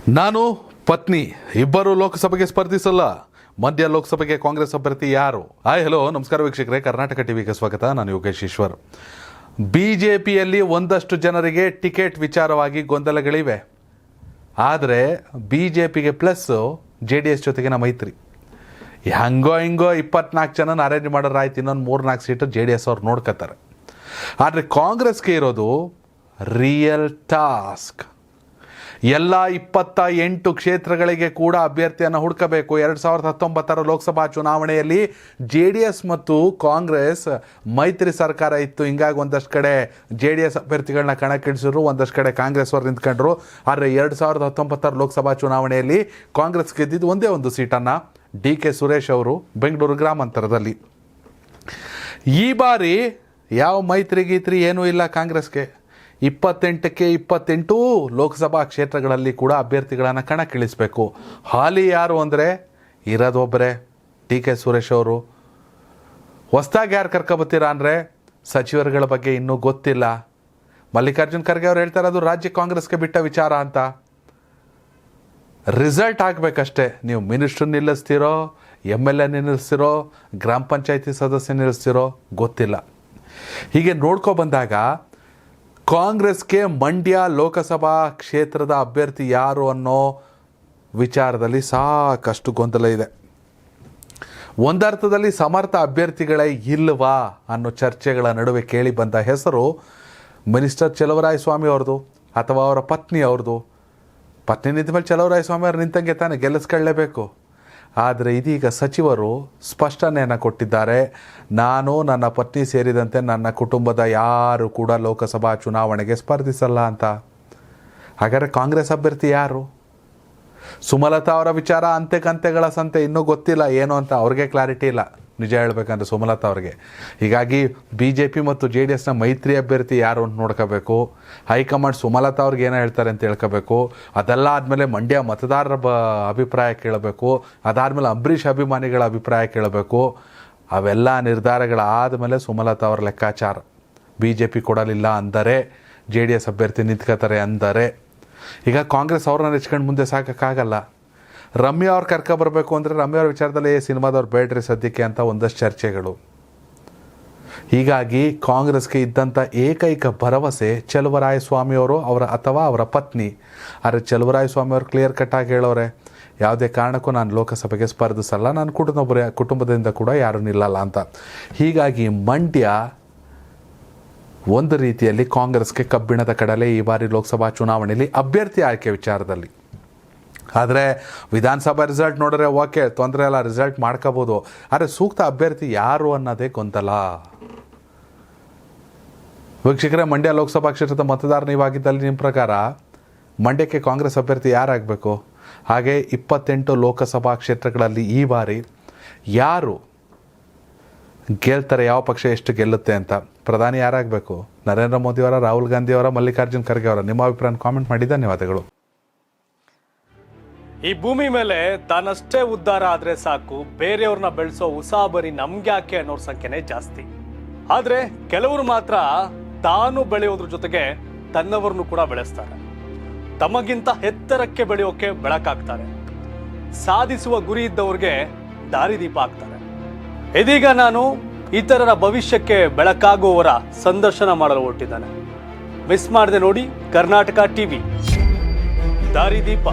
ನಾನು ಪತ್ನಿ ಇಬ್ಬರು ಲೋಕಸಭೆಗೆ ಸ್ಪರ್ಧಿಸಲ್ಲ. ಮಂಡ್ಯ ಲೋಕಸಭೆಗೆ ಕಾಂಗ್ರೆಸ್ ಅಭ್ಯರ್ಥಿ ಯಾರು? ಹಲೋ ನಮಸ್ಕಾರ ವೀಕ್ಷಕರೇ, ಕರ್ನಾಟಕ ಟಿವಿಗೆ ಸ್ವಾಗತ. ನಾನು ಯೋಗೇಶ್ ಈಶ್ವರ್. ಬಿಜೆಪಿಯಲ್ಲಿ ಒಂದಷ್ಟು ಜನರಿಗೆ ಟಿಕೆಟ್ ವಿಚಾರವಾಗಿ ಗೊಂದಲಗಳಿವೆ. ಆದರೆ ಬಿಜೆಪಿಗೆ ಪ್ಲಸ್ JDS ಜೊತೆಗಿನ ಮೈತ್ರಿ. ಹಂಗೋ ಹಿಂಗೋ 24 ಜನನ ಅರೇಂಜ್ ಮಾಡೋರಾಯ್ತು, ಇನ್ನೊಂದು 3-4 ಸೀಟು JDS ಅವ್ರು ನೋಡ್ಕೋತಾರೆ. ಆದರೆ ಕಾಂಗ್ರೆಸ್ಗೆ ಇರೋದು ರಿಯಲ್ ಟಾಸ್ಕ್. ಎಲ್ಲ 28 ಕ್ಷೇತ್ರಗಳಿಗೆ ಕೂಡ ಅಭ್ಯರ್ಥಿಯನ್ನು ಹುಡುಕಬೇಕು. 2019 ಲೋಕಸಭಾ ಚುನಾವಣೆಯಲ್ಲಿ JDS ಮತ್ತು ಕಾಂಗ್ರೆಸ್ ಮೈತ್ರಿ ಸರ್ಕಾರ ಇತ್ತು. ಹಿಂಗಾಗಿ ಒಂದಷ್ಟು ಕಡೆ JDS ಅಭ್ಯರ್ಥಿಗಳನ್ನ ಕಣಕ್ಕಿಳಿಸಿದ್ರು, ಒಂದಷ್ಟು ಕಡೆ ಕಾಂಗ್ರೆಸ್ ಅವರು ನಿಂತ್ಕೊಂಡ್ರು. ಆದರೆ 2019 ಲೋಕಸಭಾ ಚುನಾವಣೆಯಲ್ಲಿ ಕಾಂಗ್ರೆಸ್ ಗೆದ್ದಿದ್ದು ಒಂದೇ ಒಂದು ಸೀಟನ್ನು, DK ಸುರೇಶ್ ಅವರು ಬೆಂಗಳೂರು ಗ್ರಾಮಾಂತರದಲ್ಲಿ. ಈ ಬಾರಿ ಯಾವ ಮೈತ್ರಿ ಗೀತ್ರಿ ಏನೂ ಇಲ್ಲ ಕಾಂಗ್ರೆಸ್ಗೆ. 28ಕ್ಕೆ 28 ಲೋಕಸಭಾ ಕ್ಷೇತ್ರಗಳಲ್ಲಿ ಕೂಡ ಅಭ್ಯರ್ಥಿಗಳನ್ನು ಕಣಕ್ಕಿಳಿಸಬೇಕು. ಹಾಲಿ ಯಾರು ಅಂದರೆ ಇರೋದೊಬ್ಬರೇ, DK ಸುರೇಶ್ ಅವರು. ಹೊಸ್ದಾಗಿ ಯಾರು ಕರ್ಕೊಬತ್ತೀರಾ ಅಂದರೆ ಸಚಿವರುಗಳ ಬಗ್ಗೆ ಇನ್ನೂ ಗೊತ್ತಿಲ್ಲ. ಮಲ್ಲಿಕಾರ್ಜುನ್ ಖರ್ಗೆ ಅವ್ರು ಹೇಳ್ತಾರೆ ಅದು ರಾಜ್ಯ ಕಾಂಗ್ರೆಸ್ಗೆ ಬಿಟ್ಟ ವಿಚಾರ ಅಂತ. ರಿಸಲ್ಟ್ ಆಗಬೇಕಷ್ಟೇ. ನೀವು ಮಿನಿಸ್ಟ್ರ್ ನಿಲ್ಲಿಸ್ತಿರೋ, MLA ನಿಲ್ಲಿಸ್ತಿರೋ, ಗ್ರಾಮ ಪಂಚಾಯತಿ ಸದಸ್ಯ ನಿಲ್ಲಿಸ್ತಿರೋ ಗೊತ್ತಿಲ್ಲ. ಹೀಗೆ ನೋಡ್ಕೊ ಬಂದಾಗ ಕಾಂಗ್ರೆಸ್ಗೆ ಮಂಡ್ಯ ಲೋಕಸಭಾ ಕ್ಷೇತ್ರದ ಅಭ್ಯರ್ಥಿ ಯಾರು ಅನ್ನೋ ವಿಚಾರದಲ್ಲಿ ಸಾಕಷ್ಟು ಗೊಂದಲ ಇದೆ. ಒಂದರ್ಥದಲ್ಲಿ ಸಮರ್ಥ ಅಭ್ಯರ್ಥಿಗಳೇ ಇಲ್ವಾ ಅನ್ನೋ ಚರ್ಚೆಗಳ ನಡುವೆ ಕೇಳಿ ಬಂದ ಹೆಸರು ಮಿನಿಸ್ಟರ್ ಚಲುವರಾಯಸ್ವಾಮಿ ಅವ್ರದ್ದು ಅಥವಾ ಅವರ ಪತ್ನಿ ಅವ್ರದ್ದು. ಪತ್ನಿ ನಿಂತ ಮೇಲೆ ಚಲುವರಾಯಸ್ವಾಮಿ ಅವ್ರು ನಿಂತಂಗೆ ತಾನೇ ಗೆಲ್ಲಿಸ್ಕೊಳ್ಳೇಬೇಕು. ಆದರೆ ಇದೀಗ ಸಚಿವರು ಸ್ಪಷ್ಟನೆಯನ್ನು ಕೊಟ್ಟಿದ್ದಾರೆ. ನಾನು, ನನ್ನ ಪತ್ನಿ ಸೇರಿದಂತೆ ನನ್ನ ಕುಟುಂಬದ ಯಾರು ಕೂಡ ಲೋಕಸಭಾ ಚುನಾವಣೆಗೆ ಸ್ಪರ್ಧಿಸಲ್ಲ ಅಂತ. ಹಾಗಾದರೆ ಕಾಂಗ್ರೆಸ್ ಅಭ್ಯರ್ಥಿ ಯಾರು? ಸುಮಲತಾ ಅವರ ವಿಚಾರ ಅಂತೆಕಂತೆಗಳ ಸಂತೆ, ಇನ್ನೂ ಗೊತ್ತಿಲ್ಲ ಏನು ಅಂತ. ಅವ್ರಿಗೆ ಕ್ಲಾರಿಟಿ ಇಲ್ಲ ನಿಜ ಹೇಳ್ಬೇಕಂದ್ರೆ ಸುಮಲತಾ ಅವ್ರಿಗೆ. ಹೀಗಾಗಿ BJP ಮತ್ತು JDSನ ಮೈತ್ರಿ ಅಭ್ಯರ್ಥಿ ಯಾರು ಅಂತ ನೋಡ್ಕೋಬೇಕು. ಹೈಕಮಾಂಡ್ ಸುಮಲತಾ ಅವ್ರಿಗೆ ಏನೋ ಹೇಳ್ತಾರೆ ಅಂತ ಹೇಳ್ಕೋಬೇಕು. ಅದೆಲ್ಲ ಆದಮೇಲೆ ಮಂಡ್ಯ ಮತದಾರರ ಅಭಿಪ್ರಾಯ ಕೇಳಬೇಕು. ಅದಾದಮೇಲೆ ಅಂಬರೀಷ್ ಅಭಿಮಾನಿಗಳ ಅಭಿಪ್ರಾಯ ಕೇಳಬೇಕು. ಅವೆಲ್ಲ ನಿರ್ಧಾರಗಳಾದಮೇಲೆ ಸುಮಲತಾ ಅವರ ಲೆಕ್ಕಾಚಾರ. BJP ಕೊಡಲಿಲ್ಲ ಅಂದರೆ JDS ಅಭ್ಯರ್ಥಿ ನಿಂತ್ಕೋತಾರೆ ಅಂದರೆ. ಈಗ ಕಾಂಗ್ರೆಸ್ ಅವ್ರನ್ನ ನೆಚ್ಕೊಂಡು ಮುಂದೆ ಸಾಕೋಕ್ಕಾಗಲ್ಲ. ರಮ್ಯಾ ಅವ್ರು ಕರ್ಕೊಬರ್ಬೇಕು ಅಂದರೆ ರಮ್ಯಾ ಅವ್ರ ವಿಚಾರದಲ್ಲಿ ಸಿನಿಮಾದವ್ರು ಬೇಡ್ರಿ ಸದ್ಯಕ್ಕೆ ಅಂತ ಒಂದಷ್ಟು ಚರ್ಚೆಗಳು. ಹೀಗಾಗಿ ಕಾಂಗ್ರೆಸ್ಗೆ ಇದ್ದಂಥ ಏಕೈಕ ಭರವಸೆ ಚಲುವರಾಯಸ್ವಾಮಿ ಅವರು ಅಥವಾ ಅವರ ಪತ್ನಿ. ಆದರೆ ಚಲುವರಾಯಸ್ವಾಮಿ ಅವರು ಕ್ಲಿಯರ್ ಕಟ್ಟಾಗಿ ಹೇಳೋರೆ, ಯಾವುದೇ ಕಾರಣಕ್ಕೂ ನಾನು ಲೋಕಸಭೆಗೆ ಸ್ಪರ್ಧಿಸಲ್ಲ, ನಾನು ಕುಟುಂಬದಿಂದ ಕೂಡ ಯಾರೂ ನಿಲ್ಲಲ್ಲ ಅಂತ. ಹೀಗಾಗಿ ಮಂಡ್ಯ ಒಂದು ರೀತಿಯಲ್ಲಿ ಕಾಂಗ್ರೆಸ್ಗೆ ಕಬ್ಬಿಣದ ಕಡಲೆ ಈ ಬಾರಿ ಲೋಕಸಭಾ ಚುನಾವಣೆಯಲ್ಲಿ ಅಭ್ಯರ್ಥಿ ಆಯ್ಕೆ ವಿಚಾರದಲ್ಲಿ. ಆದರೆ ವಿಧಾನಸಭಾ ರಿಸಲ್ಟ್ ನೋಡಿದ್ರೆ ಓಕೆ, ತೊಂದರೆ ಇಲ್ಲ, ರಿಸಲ್ಟ್ ಮಾಡ್ಕೋಬೋದು. ಆದರೆ ಸೂಕ್ತ ಅಭ್ಯರ್ಥಿ ಯಾರು ಅನ್ನೋದೇ ಗೊಂದಲ. ವೀಕ್ಷಕರೇ, ಮಂಡ್ಯ ಲೋಕಸಭಾ ಕ್ಷೇತ್ರದ ಮತದಾರ ನೀವಾಗಿದ್ದಲ್ಲಿ ನಿಮ್ಮ ಪ್ರಕಾರ ಮಂಡ್ಯಕ್ಕೆ ಕಾಂಗ್ರೆಸ್ ಅಭ್ಯರ್ಥಿ ಯಾರಾಗಬೇಕು? ಹಾಗೆ 28 ಲೋಕಸಭಾ ಕ್ಷೇತ್ರಗಳಲ್ಲಿ ಈ ಬಾರಿ ಯಾರು ಗೆಲ್ತಾರೆ, ಯಾವ ಪಕ್ಷ ಎಷ್ಟು ಗೆಲ್ಲುತ್ತೆ ಅಂತ? ಪ್ರಧಾನಿ ಯಾರಾಗಬೇಕು? ನರೇಂದ್ರ ಮೋದಿಯವರ, ರಾಹುಲ್ ಗಾಂಧಿಯವರ, ಮಲ್ಲಿಕಾರ್ಜುನ್ ಖರ್ಗೆ ಅವರ? ನಿಮ್ಮ ಅಭಿಪ್ರಾಯ ಕಾಮೆಂಟ್ ಮಾಡಿ. ಧನ್ಯವಾದಗಳು. ಈ ಭೂಮಿ ಮೇಲೆ ತಾನಷ್ಟೇ ಉದ್ಧಾರ ಆದ್ರೆ ಸಾಕು, ಬೇರೆಯವ್ರನ್ನ ಬೆಳೆಸೋ ಉಸಾಬರಿ ನಮ್ಗೆ ಯಾಕೆ ಅನ್ನೋರ್ ಸಂಖ್ಯೆನೇ ಜಾಸ್ತಿ. ಆದ್ರೆ ಕೆಲವರು ಮಾತ್ರ ತಾನು ಬೆಳೆಯೋದ್ರ ಜೊತೆಗೆ ತನ್ನವರನ್ನು ಕೂಡ ಬೆಳೆಸ್ತಾರೆ. ತಮಗಿಂತ ಎತ್ತರಕ್ಕೆ ಬೆಳೆಯೋಕೆ ಬೆಳಕಾಗ್ತಾರೆ. ಸಾಧಿಸುವ ಗುರಿ ಇದ್ದವ್ರಿಗೆ ದಾರಿದೀಪ ಆಗ್ತಾರೆ. ಇದೀಗ ನಾನು ಇತರರ ಭವಿಷ್ಯಕ್ಕೆ ಬೆಳಕಾಗುವವರ ಸಂದರ್ಶನ ಮಾಡಲು ಹೊರಟಿದ್ದಾನೆ. ಮಿಸ್ ಮಾಡದೆ ನೋಡಿ ಕರ್ನಾಟಕ ಟಿವಿ ದಾರಿದೀಪ.